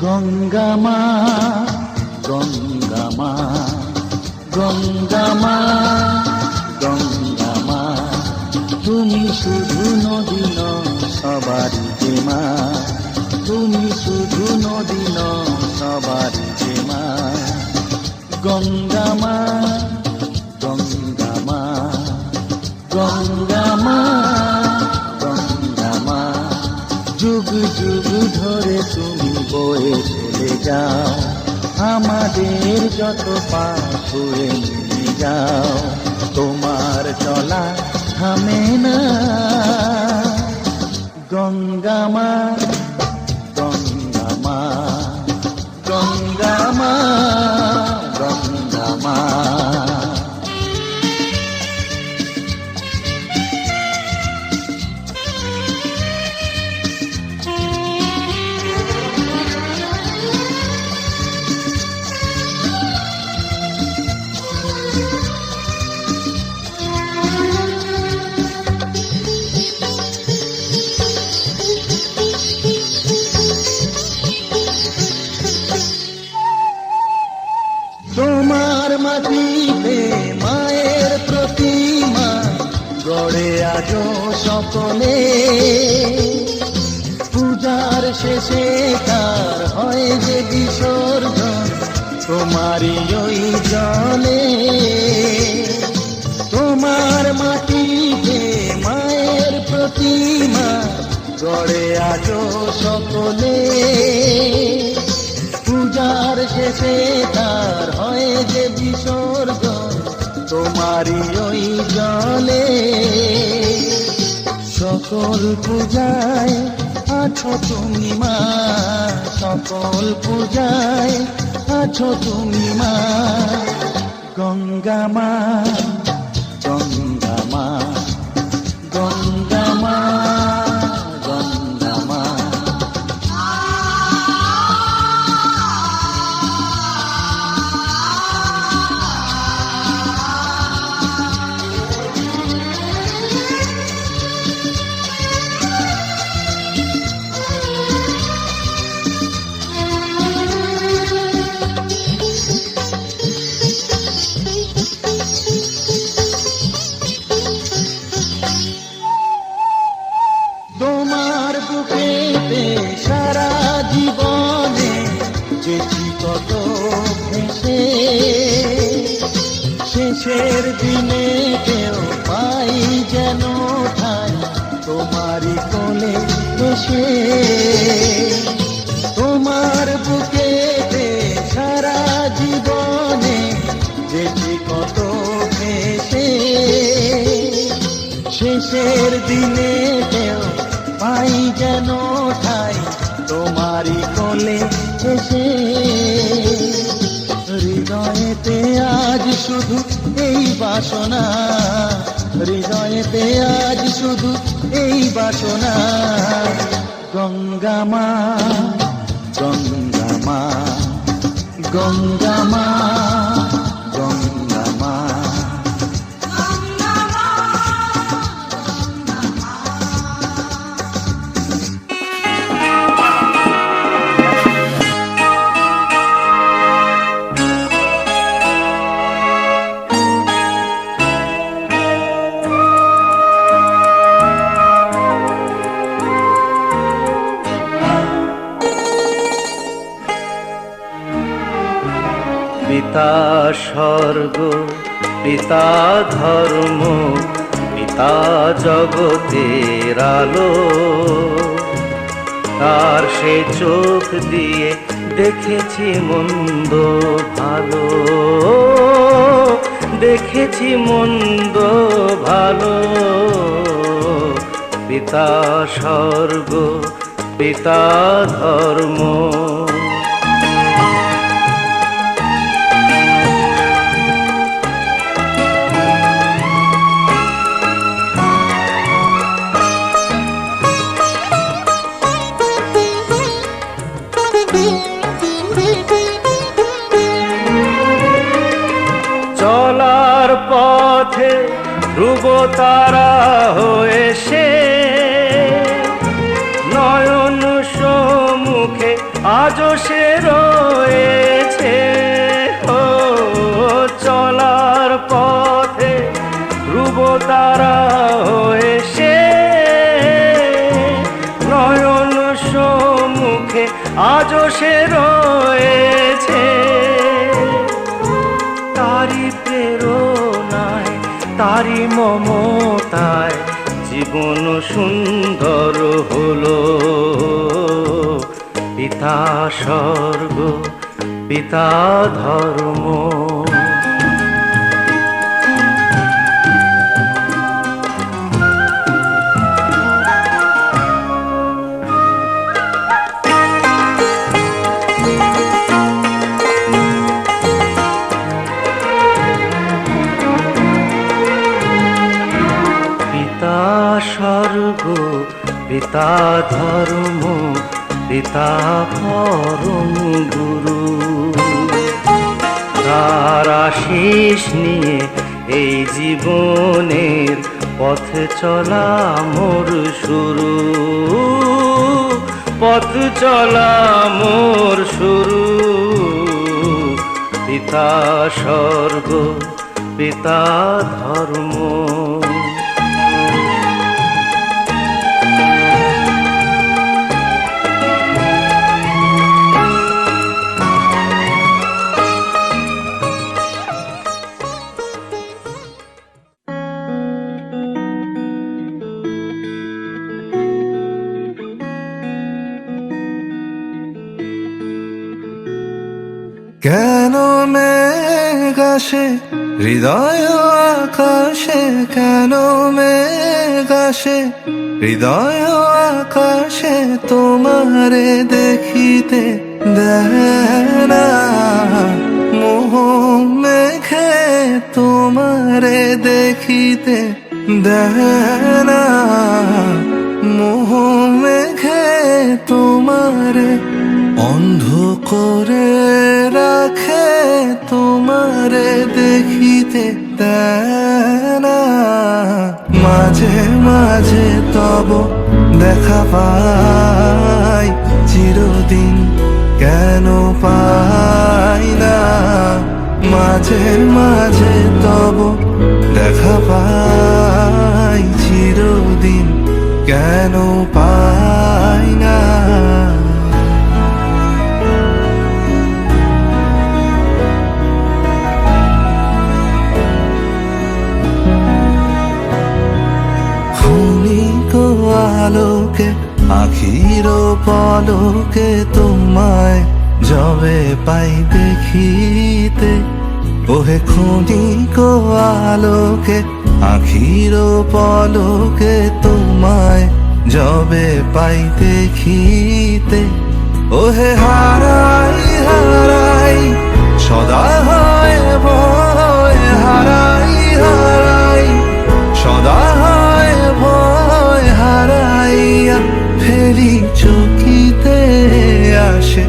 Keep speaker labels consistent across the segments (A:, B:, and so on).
A: গঙ্গা মা, গঙ্গা মা, গঙ্গা মা, গঙ্গা মা, তুমি শুধু নদী নও সবারই যে মা, তুমি শুধু নদী নও সবারই যে মা। গঙ্গা মা, গঙ্গা মা, গঙ্গা মা, গঙ্গা মা, যুগ যুগ ধরে তুমি বয়ে চলে যাও, আমাদের যত পাপ ছুঁয়ে নিয়ে যাও, তোমার চলা থামে না। গঙ্গা মা, গঙ্গা মা, গঙ্গা মা, গঙ্গা মা। তোমার মাটিতে মায়ের প্রতিমা গড়ে আজো সকলে, পূজার শেষে তার হয় যে বিসর্জন তোমারই ওই জলে। তোমার মাটিতে মায়ের প্রতিমা গড়ে আজো সকলে, পূজার শেষে তার হয় যে বিসর্জন তোমারই ওই জলে। সকল পূজায় আছো তুমি মা, সকল পূজায় আছো তুমি মা। গঙ্গা মা, গঙ্গা মা, গঙ্গা মা, গঙ্গা মা। তোমার বুকেতে সারা জীবনে যেছি কত ভেসে, শেষের দিনে কেউ পাই যেন ঠাই তোমারই কোলে বসে। তোমার বুকেতে সারা জীবনে যেছি কত ভেসে, শেষের দিনে কেউ পাই যেন ঠাই তোমারই কোলে এসে। হৃদয়েতে আজ শুধু এই বাসনা, হৃদয়েতে আজ শুধু এই বাসনা। গঙ্গা মা, গঙ্গা মা, গঙ্গা মা, গঙ্গা মা।
B: পিতা স্বর্গ, পিতা ধর্ম, পিতা জগতের আলো, তার সে চোখ দিয়ে দেখেছি মন্দ ভালো, দেখেছি মন্দ ভালো। পিতা স্বর্গ, পিতা ধর্ম। চলার পথে ধ্রুব তারা হয়ে সে, নয়ন সম্মুখে আজও সে রয়েছে। ও চলার পথে ধ্রুব তারা হয়ে সে নয়ন সম্মুখে আজও সে রয়েছে। তারি প্রেরণায় তারি মমতায় জীবন সুন্দর হলো। পিতা স্বর্গ পিতা ধর্ম। পিতা স্বর্গ পিতা ধর্ম পিতা পরম গুরু। তার আশিস নিয়ে এই জীবনের পথ চলা মোর শুরু। পথ চলা মোর শুরু। পিতা স্বর্গ পিতা ধর্ম।
C: কেন মেঘ আসে হৃদয় আকাশে, কেন মেঘ আসে হৃদয় আকাশে, তোমারে দেখিতে দেয় না মোহ মেঘে, তোমারে দেখিতে দেয় না মোহ মেঘে, তোমারে অন্ধ করে রাখে, তোমারে দেখিতে দেয় না। মাঝে মাঝে তব দেখা পাই, চিরদিন কেন পাই না। মাঝে মাঝে তব দেখা পাই, চিরদিন কেন পাই না। আলোকে আখির পলকে তোমায় যবে পাই দেখিতে, ওহে ক্ষণিক আলোকে আখির পলকে তোমায় যবে পাই দেখিতে, ওহে হারাই হারাই সদা হয় ভয়, হারাই হারাই সদা হয় ভয়, হারাইয়া ফেরি চকিতে আসে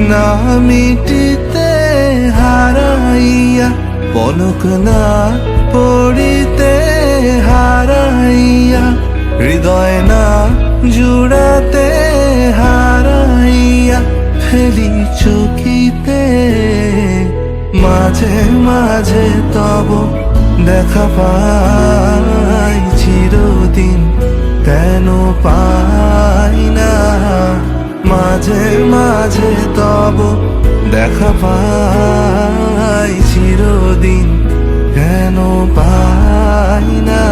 C: না মিটিতে, হারাইয়া পলক না পড়িতে, হারাইয়া হৃদয় না জুড়াতে, হারাইয়া ফেলি চকিতে। মাঝে মাঝে তব দেখা পাই, চিরদিন কেন পাই না। মাঝে মাঝে তব দেখা পাই, চিরদিন কেন পাই না।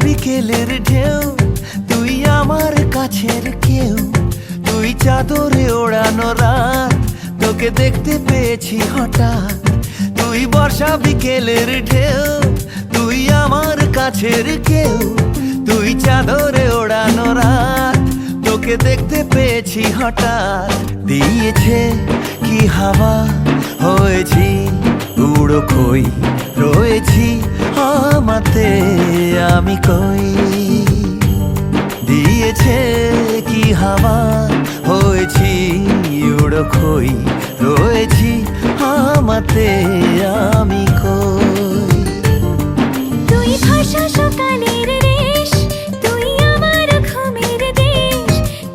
C: বিকেলের ঢেউ, তুই আমার কাছের কেউ, তুই চাদরে ওড়ানো রাত, তোকে দেখতে পেয়েছি হঠাৎ। তুই বর্ষা বিকেলের ঢেউ, তুই আমার কাছের কেউ, তুই চাদরে ওড়ানো রাত, তোকে দেখতে পেয়েছি হঠাৎ। দিয়েছে কি হাওয়া, হয়েছি উড়ো কই, রয়েছি আমাতে আমি কই। দিয়েছে কি হাওয়া, হয়েছি উড়ো কই, রয়েছি আমাতে আমি কই।
D: তুই ভাষা সকালের রেশ, তুই আমার ঘুমের দেশ,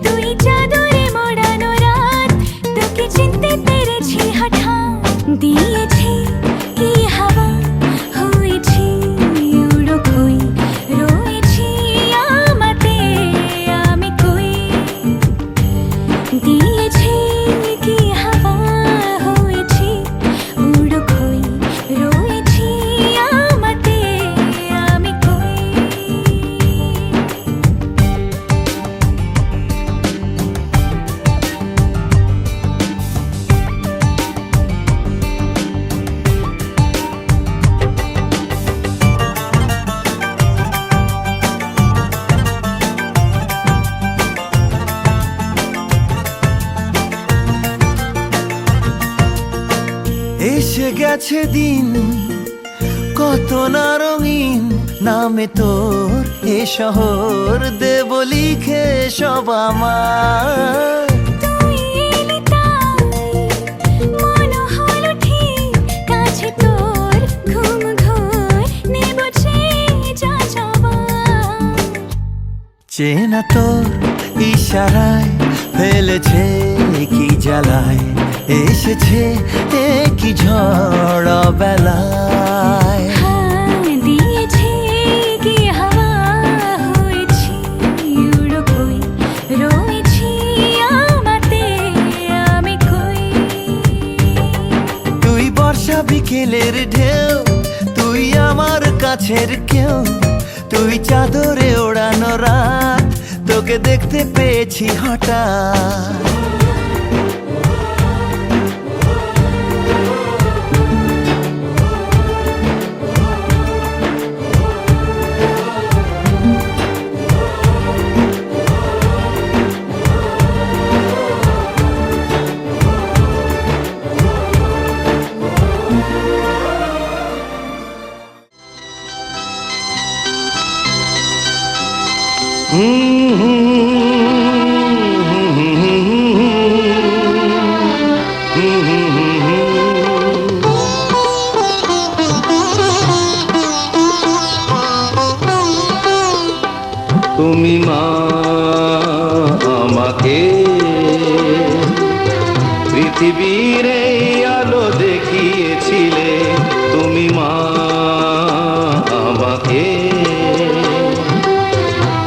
D: তুই চাদরে মোড়ানো রাত, তোকে চিনতে পেরেছি হঠাৎ। দিয়েছি কি হাওয়া, হয়েছি উড়ো কই, রয়েছি আমাতে আমি কই। দিয়েছি কি হাওয়া, হয়েছি উড়ো কই, রয়েছি আমাতে আমি কই।
C: এসে গেছে দিন কত না রঙিন, নামে তোর এ শহর দেব লিখে সব আমার।
D: তুই এলি তাই মন হলো ঠিক, কাছে তোর ঘুম ঘোর নেব যা যাবার।
C: চেনা তোর ইশারায় ফেলেছে কি জ্বালায়, এসেছে কি ঝড় বেলায়।
D: দিয়েছি কি হাওয়া, হয়েছি উড়ো কই, রয়েছি আমাতে আমি কই।
C: তুই বর্ষা বিকেলের ঢেউ, তুই আমার কাছের কেউ, তুই চাদরে ওড়ানো রাত, তোকে দেখতে পেয়েছি হঠাৎ।
B: তুমি মা আমাকে পৃথিবীর এই আলো দেখিয়েছিলে, তুমি মা আমাকে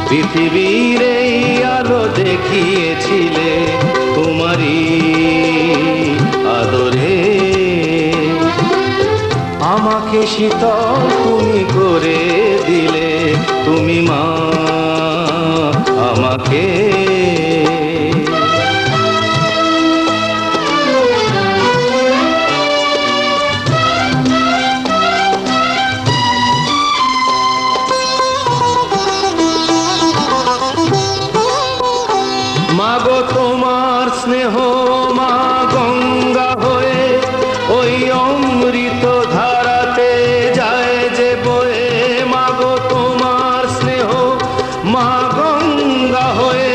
B: পৃথিবীর এই আলো দেখিয়েছিলে, তোমারই আদরে আমাকে শীতল তুমি করে দিলে, তুমি মা আমাকে। মাগো তোমার স্নেহ মা গঙ্গা হয়ে ওই অমৃত ধারাতে যায় যে বয়ে। মাগো তোমার স্নেহ মা গঙ্গা হয়ে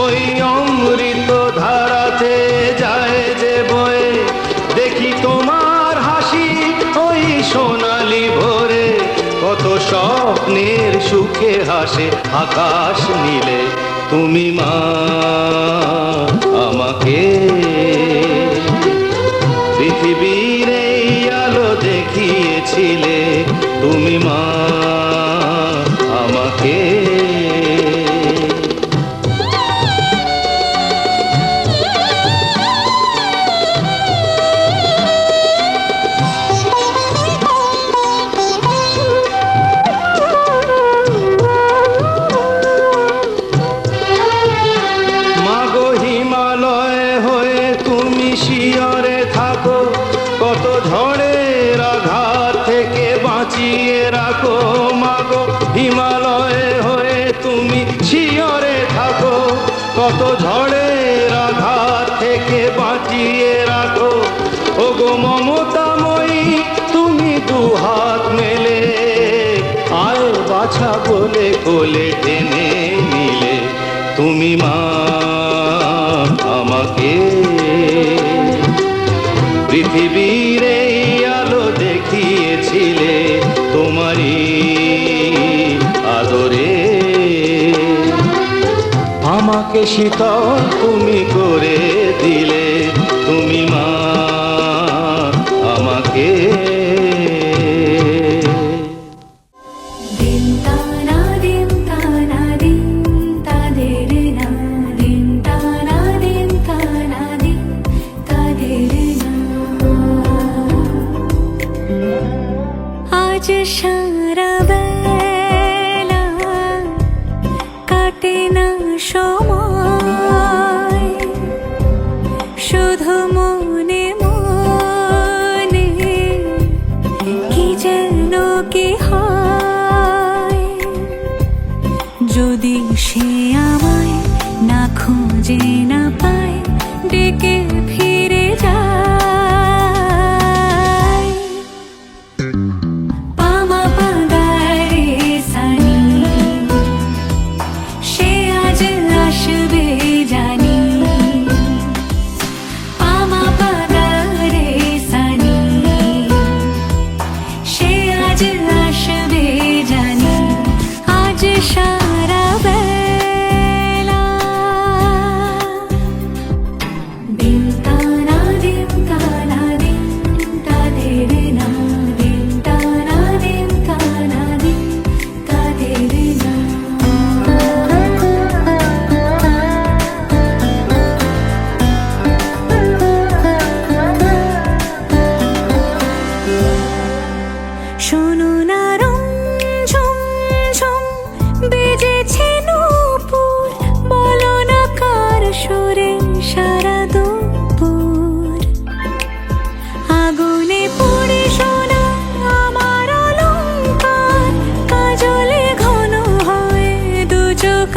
B: ওই অমৃত ধারাতে যায় যে বয়ে। দেখি তোমার হাসি ওই সোনালি ভোরে, কত স্বপ্নের সুখে হাসে আকাশ নীলে, তুমি মা আমাকে পৃথিবীর এই আলো দেখিয়েছিলে, তুমি মা আমাকে। শত ঝড়ের আঘাত থেকে বাঁচিয়ে রাখো ওগো মমতাময়ী তুমি দুহাত মেলে আয় বাছা বলে কোলে টেনে নিলে তুমি মা আমাকে পৃথিবীর এই আলো দেখিয়েছিলে তোমারই আদরে আমাকে শীতল তুমি করে দিলে তুমি মা আমাকে
D: দিন তানা দিন তানা দিন তাদের না দিন তানা দিন তানা দিন তাদের না আজ সারা বেলা কাটে না সময় শুধু মনে মনে কি যেন কি হয় যদি সে আমায় না খুঁজে না পায় ডেকে ফিরে যায় পামা পাগারে সানি সে আজ আসবে জানি পামা পাগারে সানি সে আজ আসবে জানি আজ সারা বেলা দিন তানা দিন তানা দিন তাদের না দিন তানা দিন তানা দিন তাদের না শোনো না রং ঝুম ঝুম বেজেছে নূপুর বলো না কার সুরে সারা দুপুর আগুনে পড়ে সোনা আমার অলংকার কাজলে ঘন হয়ে দু চোখ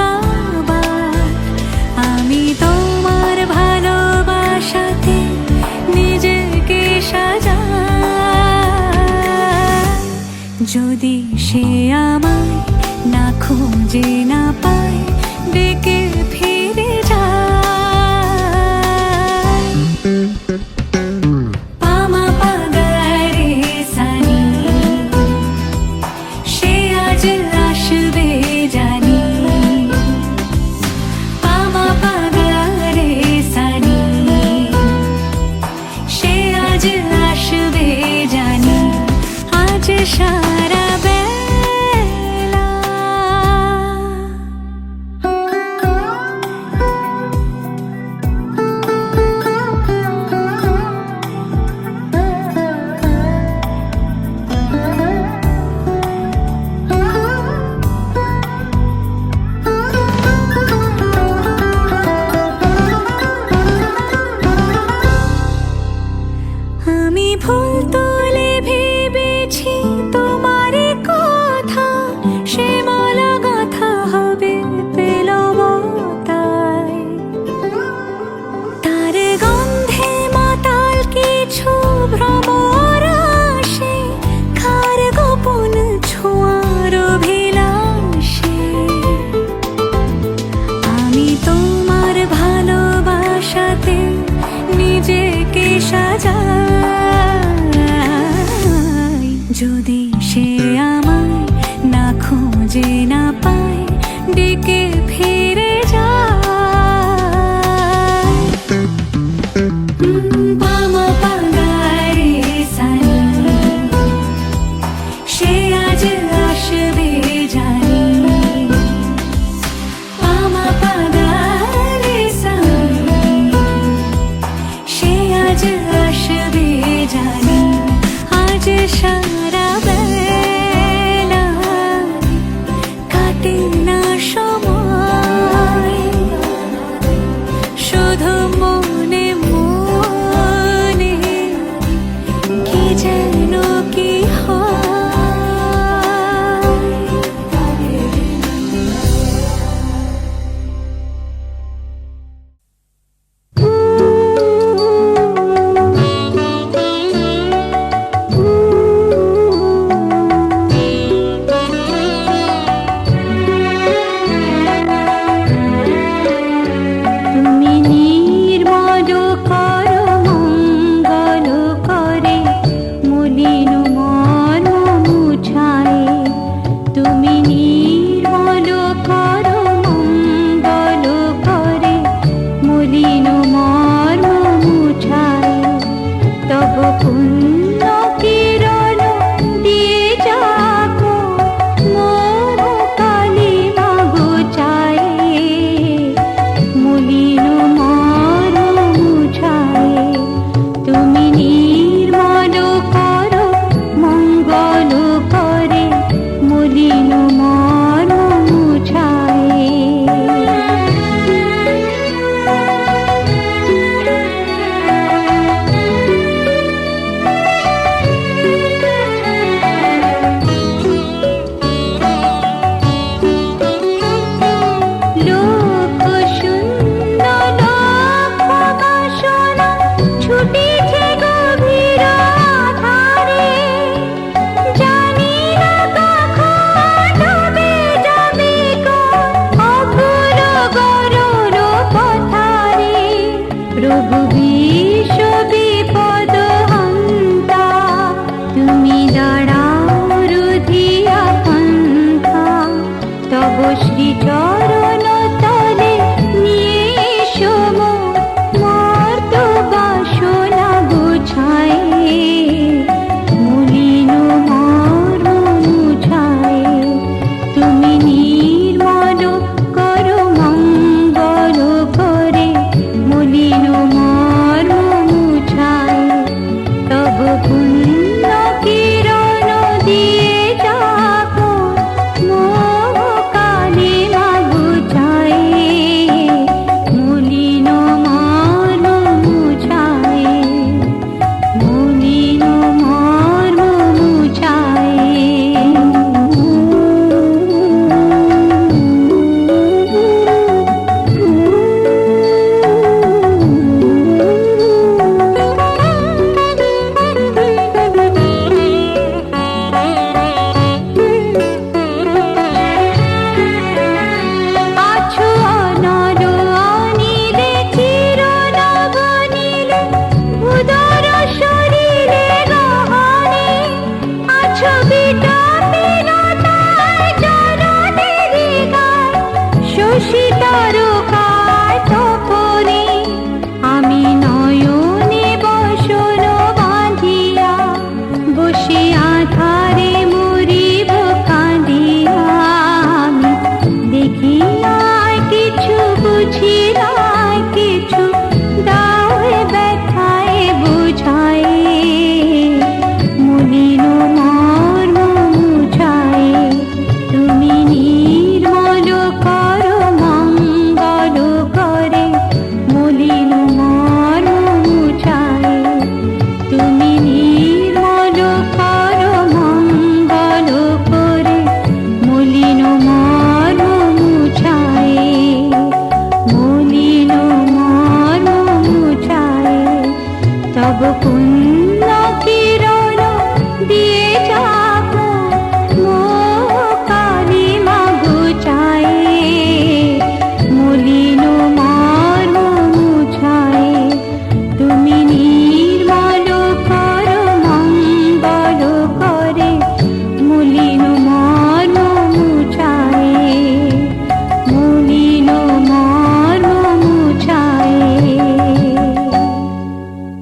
D: আবার আমি তোমার ভালোবাসাতে নিজেকে সাজাই যদি সে আমায় না খুঁজে না পায় ডেকে ফিরে যায় পামা পাগারে সানি সে আজ আসবে জানি পামা পাগারে সানি সে আজ আসবে জানি আজ সারা বেলা তব শ্রীচরণ